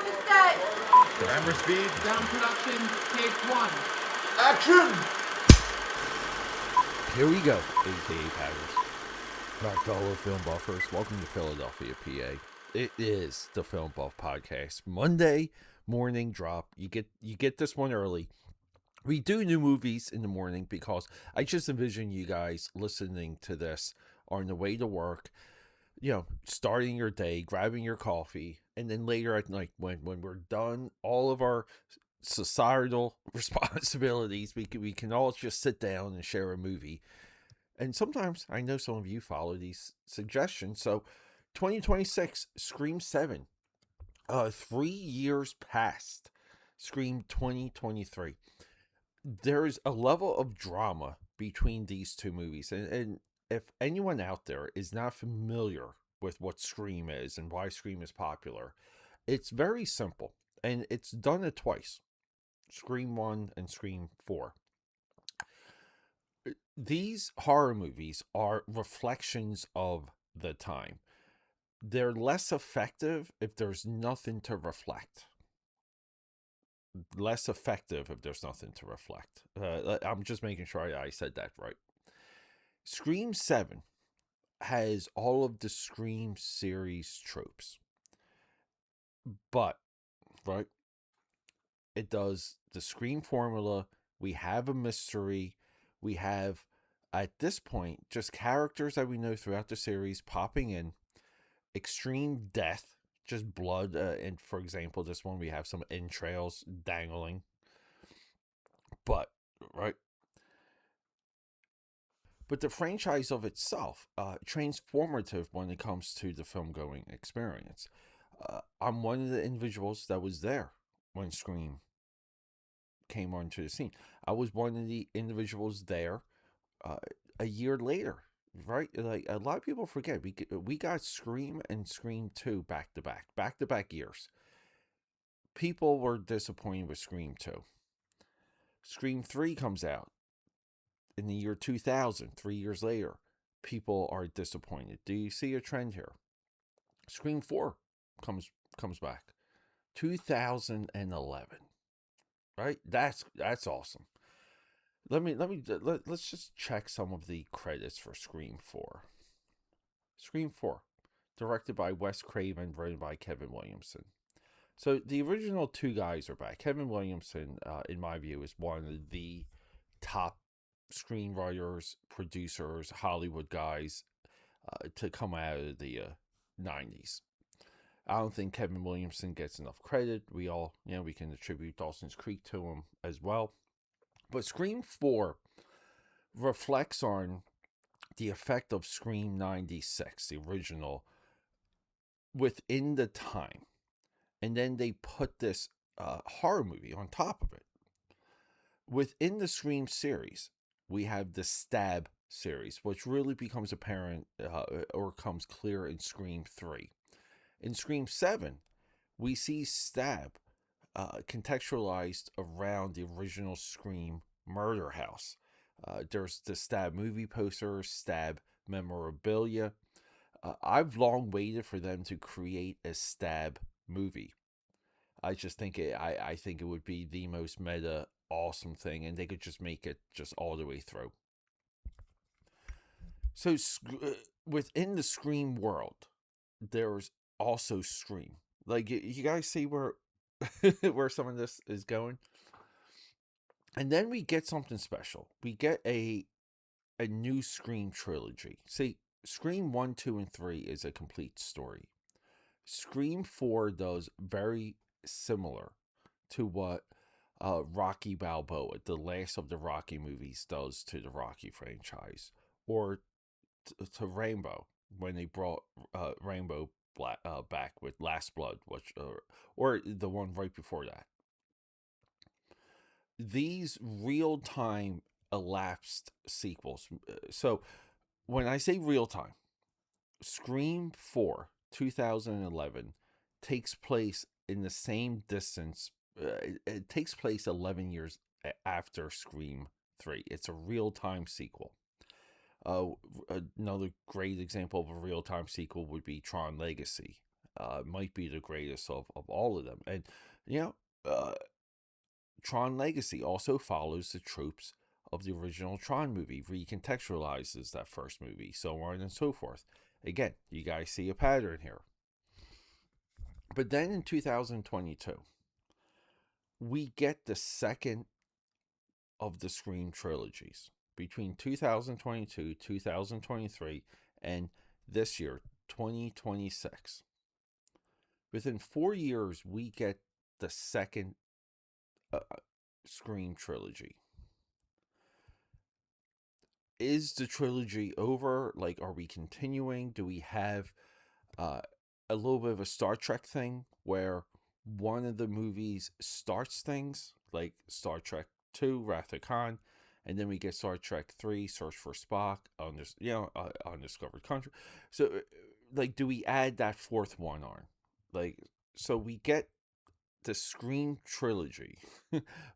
to set. Camera speed. Sound production, take one. Action! Here we go, AKAPADers. My fellow film buffers, welcome to Philadelphia, PA. It is the Film Buff Podcast. Monday morning drop. You get this one early. We do new movies in the morning because I just envision you guys listening to this on the way to work, starting your day, grabbing your coffee, and then later at night when we're done all of our societal responsibilities, we can all just sit down and share a movie. And sometimes I know some of you follow these suggestions. So 2026 Scream 7, 3 years past Scream 2023. There's a level of drama between these two movies, and if anyone out there is not familiar with what Scream is and why Scream is popular, it's very simple, and it's done it twice. Scream 1 and Scream 4. These horror movies are reflections of the time. They're less effective if there's nothing to reflect. Less effective if there's nothing to reflect. I'm just making sure I said that right. Scream 7 has all of the Scream series tropes. But, right, it does the Scream formula. We have a mystery. We have, at this point, just characters that we know throughout the series popping in. Extreme death, just blood. And for example, this one we have some entrails dangling. But, right? But the franchise of itself, transformative when it comes to the film-going experience. I'm one of the individuals that was there when Scream came onto the scene. I was one of the individuals there a year later, right? Like a lot of people forget, we got Scream and Scream 2 back to back years. People were disappointed with Scream 2. Scream 3 comes out in the year 2000, 3 years later. People are disappointed. Do you see a trend here? Scream 4 comes back 2011. Right? That's awesome. Let's just check some of the credits for Scream 4. Scream 4, directed by Wes Craven, written by Kevin Williamson. So the original two guys are back. Kevin Williamson, in my view, is one of the top screenwriters, producers, Hollywood guys to come out of the 90s. I don't think Kevin Williamson gets enough credit. We all, we can attribute Dawson's Creek to him as well. But Scream 4 reflects on the effect of Scream 96, the original, within the time. And then they put this horror movie on top of it. Within the Scream series, we have the Stab series, which really becomes apparent or comes clear in Scream 3. In Scream 7, we see Stab contextualized around the original Scream murder house. There's the Stab movie poster, Stab memorabilia. I've long waited for them to create a Stab movie. I just think I think it would be the most meta, awesome thing, and they could just make it just all the way through. So within the Scream world, there's also Scream. Like, you guys see where where some of this is going? And then we get something special. We get a new Scream trilogy. See, Scream 1, 2, and 3 is a complete story. Scream 4 does very similar to what Rocky Balboa, the last of the Rocky movies, does to the Rocky franchise. Or to Rambo, when they brought Rambo back with Last Blood, which or the one right before that. These real-time elapsed sequels. So when I say real-time, Scream 4, 2011, takes place in the same distance. It takes place 11 years after Scream 3. It's a real-time sequel. Another great example of a real-time sequel would be Tron Legacy. might be the greatest of all of them. And, you know, Tron Legacy also follows the tropes of the original Tron movie, recontextualizes that first movie, so on and so forth. Again, you guys see a pattern here. But then in 2022, we get the second of the Scream trilogies between 2022, 2023, and this year, 2026. Within 4 years, we get the second Scream trilogy. Is the trilogy over? Like, are we continuing? Do we have a little bit of a Star Trek thing where one of the movies starts things, like Star Trek 2, Wrath of Khan, and then we get Star Trek 3, Search for Spock, Undiscovered Country. So, like, do we add that fourth one on? Like, so we get the Scream trilogy,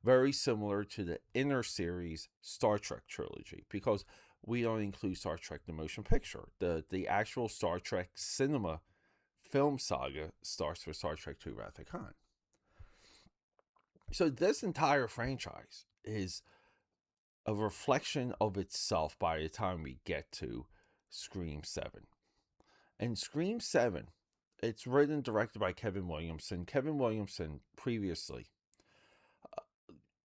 very similar to the Inner Series Star Trek trilogy, because we don't include Star Trek the motion picture. The actual Star Trek cinema film saga starts with Star Trek II Wrath of Khan. So this entire franchise is a reflection of itself by the time we get to Scream 7. And Scream 7, it's written and directed by Kevin Williamson. Kevin Williamson previously,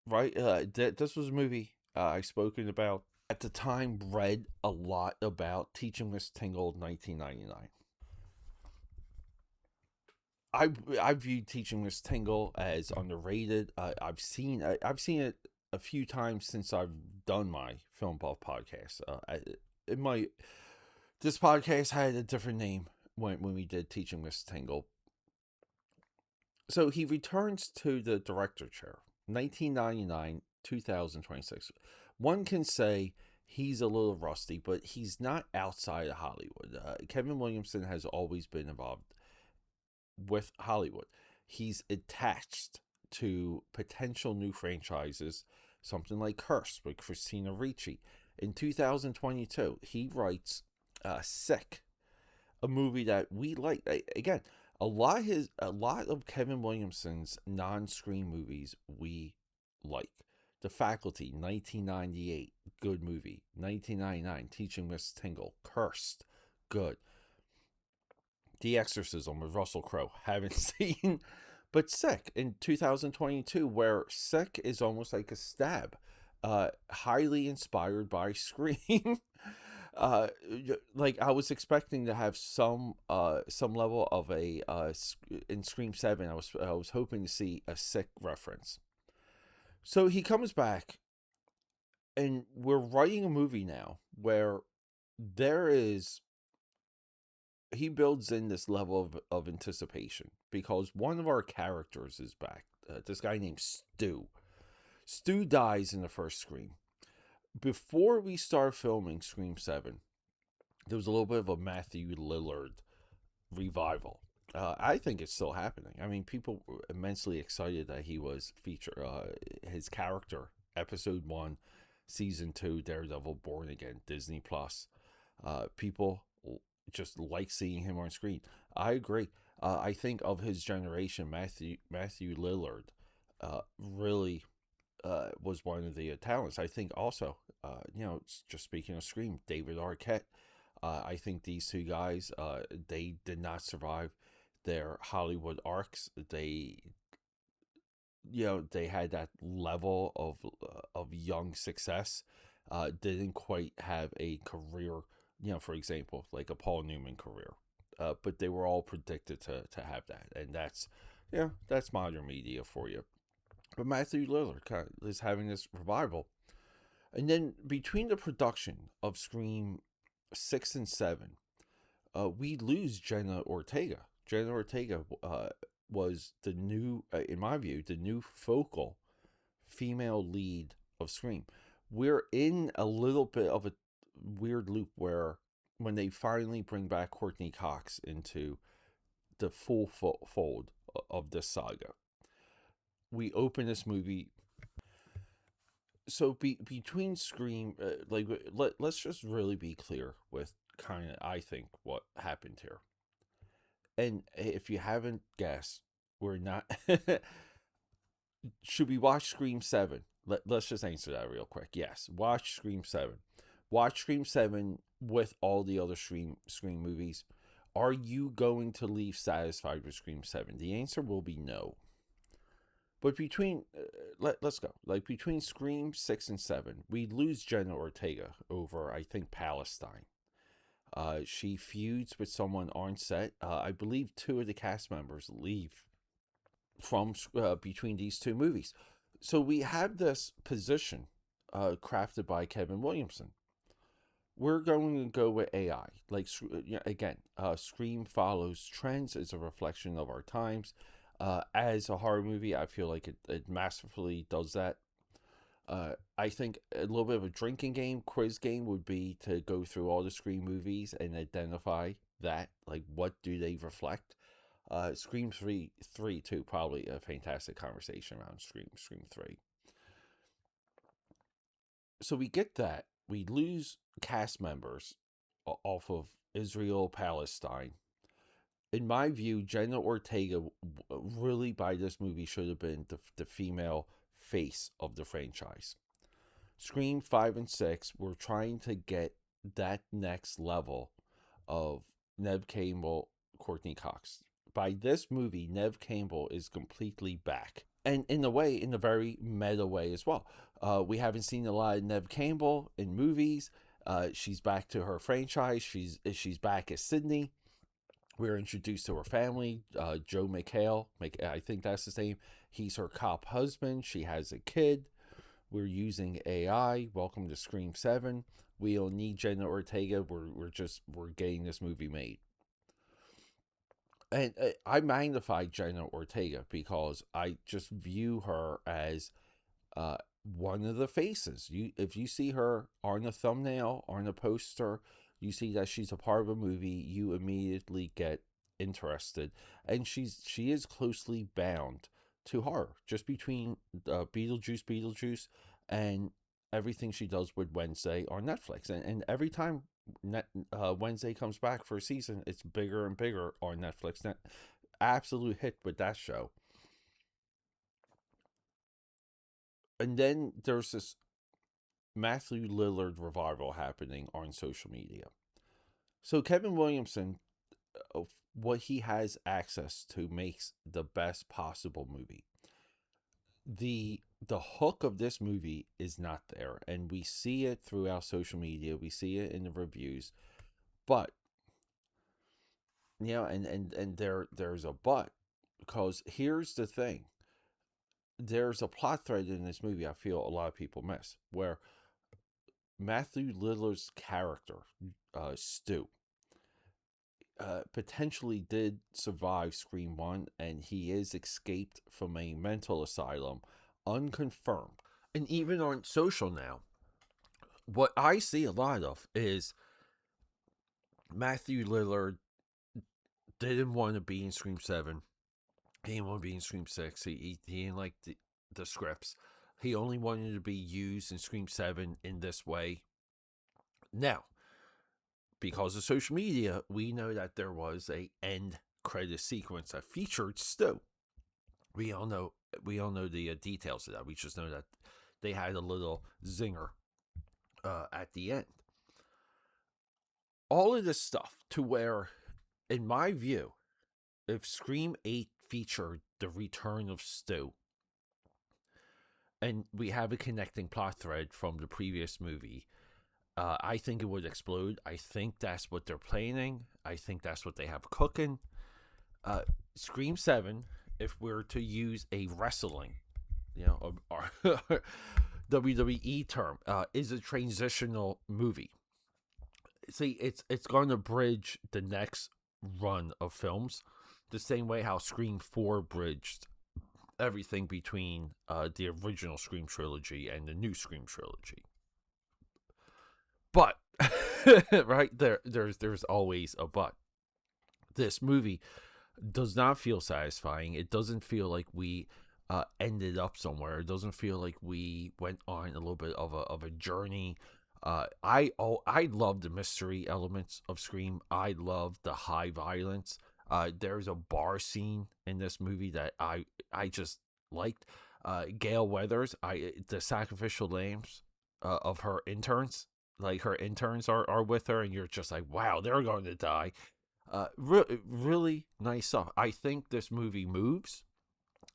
this was a movie I've spoken about. At the time, read a lot about Teaching Miss Tingle 1999. I view Teaching Miss Tingle as underrated. I've seen it a few times since I've done my Film Buff podcast. This podcast had a different name when we did Teaching Miss Tingle. So he returns to the director chair, 1999, 2026. One can say he's a little rusty, but he's not outside of Hollywood. Kevin Williamson has always been involved with Hollywood. He's attached to potential new franchises, something like Cursed with Christina Ricci. In 2022, he writes Sick, a movie that we like. Again, a lot of Kevin Williamson's non-Scream movies we like. The Faculty, 1998, good movie. 1999, Teaching Miss Tingle, Cursed, good. The Exorcism with Russell Crowe, haven't seen, but Sick in 2022, where Sick is almost like a stab, highly inspired by Scream. Like I was expecting to have some level of a in Scream 7. I was hoping to see a Sick reference. So he comes back, and we're writing a movie now where he builds in this level of anticipation because one of our characters is back. This guy named Stu. Stu dies in the first Scream. Before we start filming Scream 7, there was a little bit of a Matthew Lillard revival. I think it's still happening. I mean, people were immensely excited that he was his character, Episode 1, Season 2, Daredevil, Born Again, Disney+. People just like seeing him on screen. I agree. I think of his generation, Matthew Lillard really was one of the talents. I think also, just speaking of Scream, David Arquette. I think these two guys, they did not survive their Hollywood arcs. They had that level of young success. Didn't quite have a career, for example, like a Paul Newman career. But they were all predicted to have that. And that's modern media for you. But Matthew Lillard is having this revival. And then between the production of Scream 6 and 7, we lose Jenna Ortega. Jenna Ortega was the new, in my view, the new focal female lead of Scream. We're in a little bit of a weird loop where when they finally bring back Courtney Cox into the full fold of this saga, we open this movie. So between Scream, let's just really be clear with kind of, I think, what happened here. And if you haven't guessed, we're not. Should we watch Scream 7? Let's just answer that real quick. Yes, watch Scream 7. Watch Scream 7 with all the other Scream movies. Are you going to leave satisfied with Scream 7? The answer will be no. But between, let's go. Like between Scream 6 and 7, we lose Jenna Ortega over, I think, Palestine. She feuds with someone on set. I believe two of the cast members leave from between these two movies. So we have this position crafted by Kevin Williamson. We're going to go with AI. Like again, Scream follows trends. It's a reflection of our times. As a horror movie, I feel like it masterfully does that. I think a little bit of a drinking game, quiz game would be to go through all the Scream movies and identify that, like what do they reflect. Scream 3 too, probably a fantastic conversation around Scream 3. So we get that. We lose cast members off of Israel, Palestine. In my view, Jenna Ortega really by this movie should have been the female face of the franchise. Scream 5 and 6 were trying to get that next level of Neve Campbell, Courtney Cox. By this movie, Neve Campbell is completely back. And in a very meta way as well. We haven't seen a lot of Neve Campbell in movies. She's back to her franchise. She's back as Sydney. We're introduced to her family. Joe McHale, I think that's his name. He's her cop husband. She has a kid. We're using AI. Welcome to Scream 7. We don't need Jenna Ortega. We're getting this movie made. And I magnify Jenna Ortega because I just view her as one of the faces. If you see her on a thumbnail, on a poster, you see that she's a part of a movie, you immediately get interested. And she is closely bound to horror, just between Beetlejuice, and everything she does with Wednesday on Netflix. And every time Wednesday comes back for a season, it's bigger and bigger on Netflix. Absolute hit with that show. And then there's this Matthew Lillard revival happening on social media. So Kevin Williamson, what he has access to makes the best possible movie. The hook of this movie is not there, and we see it throughout social media. We see it in the reviews, but and there's a but, because here's the thing. There's a plot thread in this movie I feel a lot of people miss, where Matthew Lillard's character, Stu, potentially did survive Scream 1, and he is escaped from a mental asylum, unconfirmed. And even on social now, what I see a lot of is Matthew Lillard didn't want to be in Scream 7. He didn't want to be in Scream 6. He didn't like the scripts. He only wanted to be used in Scream 7 in this way. Now, because of social media, we know that there was a end credit sequence that featured Stu. We all know the details of that. We just know that they had a little zinger at the end. All of this stuff to where, in my view, if Scream 8 featured the return of Stu, and we have a connecting plot thread from the previous movie, I think it would explode. I think that's what they're planning. I think that's what they have cooking. Scream 7, if we're to use a wrestling, or WWE term, is a transitional movie. See, it's going to bridge the next run of films, the same way how Scream 4 bridged everything between the original Scream trilogy and the new Scream trilogy. But right there's always a but. This movie does not feel satisfying. It doesn't feel like we ended up somewhere. It doesn't feel like we went on a little bit of a journey. I love the mystery elements of Scream. I love the high violence. There's a bar scene in this movie that I just liked. Gail Weathers, the sacrificial lambs of her interns, like her interns are with her, and you're just like, wow, they're going to die. Really nice stuff. I think this movie moves.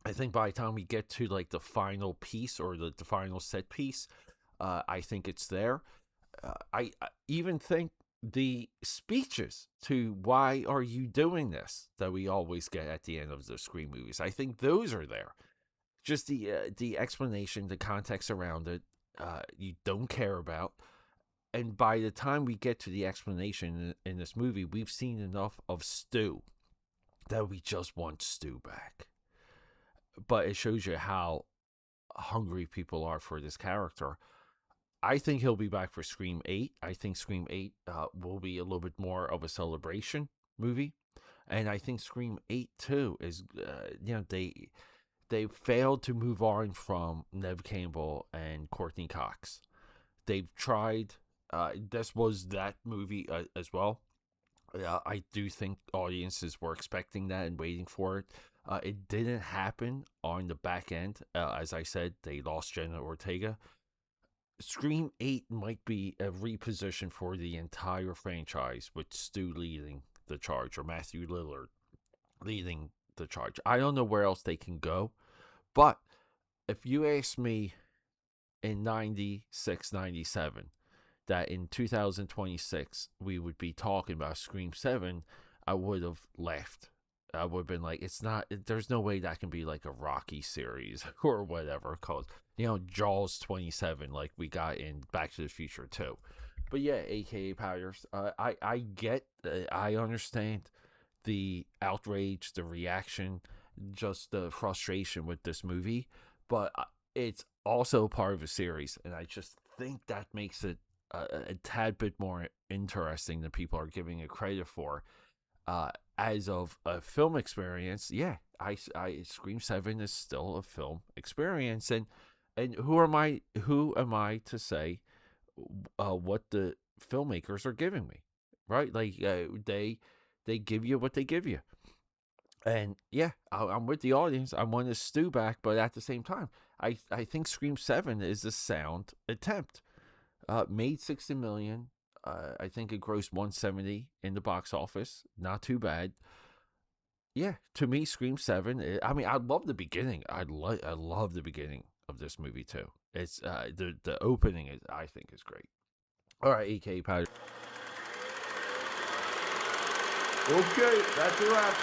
I think by the time we get to like the final piece or the final set piece, I think it's there. I even think the speeches to why are you doing this that we always get at the end of the Scream movies, I think those are there. Just the explanation, the context around it, you don't care about. And by the time we get to the explanation in this movie, we've seen enough of Stu that we just want Stu back. But it shows you how hungry people are for this character. I think he'll be back for Scream 8. I think Scream 8 will be a little bit more of a celebration movie. And I think Scream 8 too is, they failed to move on from Neve Campbell and Courtney Cox. They've tried. This was that movie as well. I do think audiences were expecting that and waiting for it. It didn't happen on the back end. As I said, they lost Jenna Ortega. Scream 8 might be a reposition for the entire franchise with Stu leading the charge or Matthew Lillard leading the charge. I don't know where else they can go, but if you ask me in 96, 97, that in 2026 we would be talking about Scream 7, I would have laughed. I would have been like, it's not, there's no way that can be like a Rocky series or whatever called, Jaws 27, like we got in Back to the Future 2. But yeah, AKA Powders, I get, I understand the outrage, the reaction, just the frustration with this movie, but it's also part of a series, and I just think that makes it a tad bit more interesting than people are giving it credit for. As of a film experience, yeah, I Scream 7 is still a film experience, and who am I to say what the filmmakers are giving me, right? Like they give you what they give you, and yeah, I'm with the audience. I want to Stu back, but at the same time, I think Scream 7 is a sound attempt. Made 60 million. I think it grossed 170 in the box office. Not too bad. Yeah, to me, Scream 7. I mean, I love the beginning. I love the beginning of this movie too. It's the opening is, I think, is great. All right, EK Powder. Okay, that's a wrap.